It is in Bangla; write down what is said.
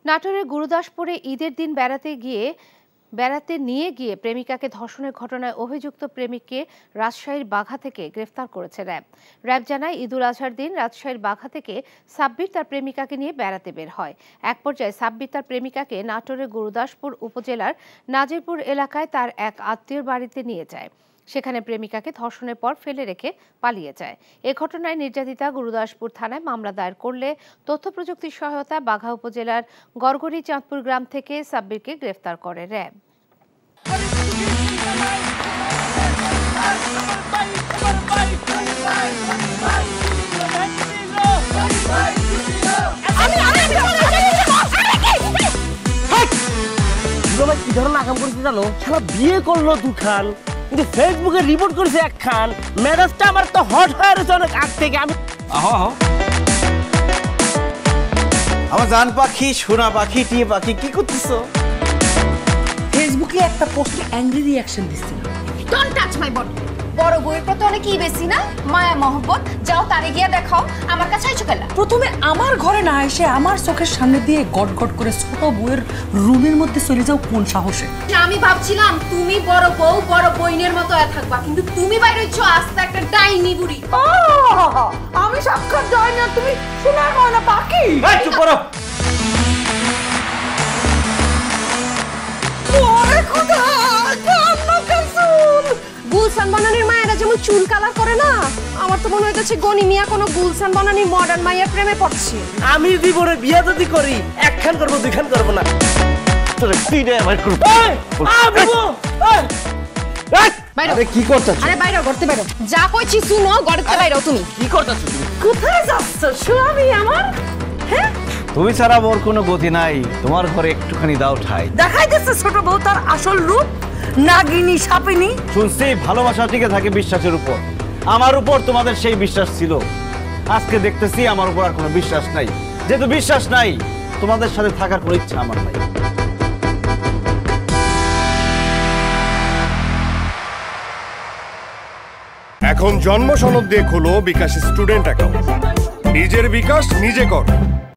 নাটোরের গুরুদাসপুরে ঈদের দিন বেড়াতে নিয়ে গিয়ে প্রেমিকাকে ধর্ষণের ঘটনায় অভিযুক্ত প্রেমিককে রাজশাহীর বাঘা থেকে গ্রেফতার করেছে র্যাব। র্যাব জানায়, ঈদুল আজহার দিন রাজশাহীর বাঘা থেকে সাব্বির তার প্রেমিকাকে নিয়ে বেড়াতে বের হয়। এক পর্যায়ে সাব্বির তার প্রেমিকাকে নাটোরের গুরুদাসপুর উপজেলার নাজিরপুর এলাকায় তার এক আত্মীয়র বাড়িতে নিয়ে যায়। সেখানে প্রেমিকাকে ধর্ষণের পর ফেলে রেখে পালিয়ে যায়। এ ঘটনায় নির্যাতিতা গুরুদাসপুর থানায় মামলা দায়ের করলে তথ্য প্রযুক্তির সহায়তা বাঘা উপজেলার গড়গড়ি চাঁদপুর গ্রাম থেকে সাব্বিরকে গ্রেফতার করে র্যাব। কি ধরনের আকাম করেছে জানো? শালা বিয়ে করলো দুখান, কিন্তু ফেসবুকে রিপোর্ট করেছে একখান। মেজাজটা আমার তো হট হয়ে রয়েছে অনেক আগ থেকে। আমি আমার জান পাখি, সোনা পাখি, টিয়ে পাখি, কি করতেছো? ফেসবুকে একটা পোস্টে অ্যাংরি রিঅ্যাকশন দিচ্ছিল। Don't touch my body. বড় বউয়ের প্রতি অনেক কি বেশি না মায়া মহব্বত, যাও তারে গিয়া দেখাও। আমার কাছে আইছো কেলা? প্রথমে আমার ঘরে না এসে আমার চোখের সামনে দিয়ে গট গট করে ছোট বউয়ের রুমের মধ্যে চলে যাও কোন সাহসে? আমি ভাবছিলাম তুমি বড় বউ বড় বইনের মতো থাকবা, কিন্তু তুমি বাইরে হইছো আস্তে একটা ডাইনি বুড়ি। আমি সাক্ষাৎ ডাইনি আর তুমি সোনার ময়না পাখি। এই চুপ করো। ওরে খোদা, কান্না কাসুল। গুলশান বানানির মায়েরা যেমন চুল কালার করে না, আমার তো মনে হইতেছে গনি মিয়া কোনো গুলশান বানানির মডার্ন মায়ের প্রেমে পড়ছে। আমি জীবনে বিয়ে যদি করি একখান করবো, দুইখান করবো না। তোর তিনটা আমার করবো। আরে কি করতেছ? আরে বাইরে করতে বাইরো, যা কইছি শুনো, গড়তে বাইরো। তুমি কি করতেছ? তুমি কোথায় যাচ্ছ স্বামী আমার? হ্যাঁ, তুমি ছাড়া মোর কোনো গতি নাই। তোমার ঘরে একটুখানি দাও ঠাই। দেখাই দিচ্ছে ছোট বউ তার আসল রূপ, নাগিনী সাপিনী। শুনছি ভালোবাসা টিকে থাকে বিশ্বাসের উপর। আমার উপর তোমাদের সেই বিশ্বাস ছিল, আজকে দেখতেছি আমার উপর আর কোনো বিশ্বাস নাই। যেহেতু বিশ্বাস নাই, তোমাদের সাথে থাকার কোনো ইচ্ছা আমার নাই। এখন জন্ম সনদ দিয়ে খোলো বিকাশ স্টুডেন্ট অ্যাকাউন্ট। নিজের বিকাশ নিজে কর।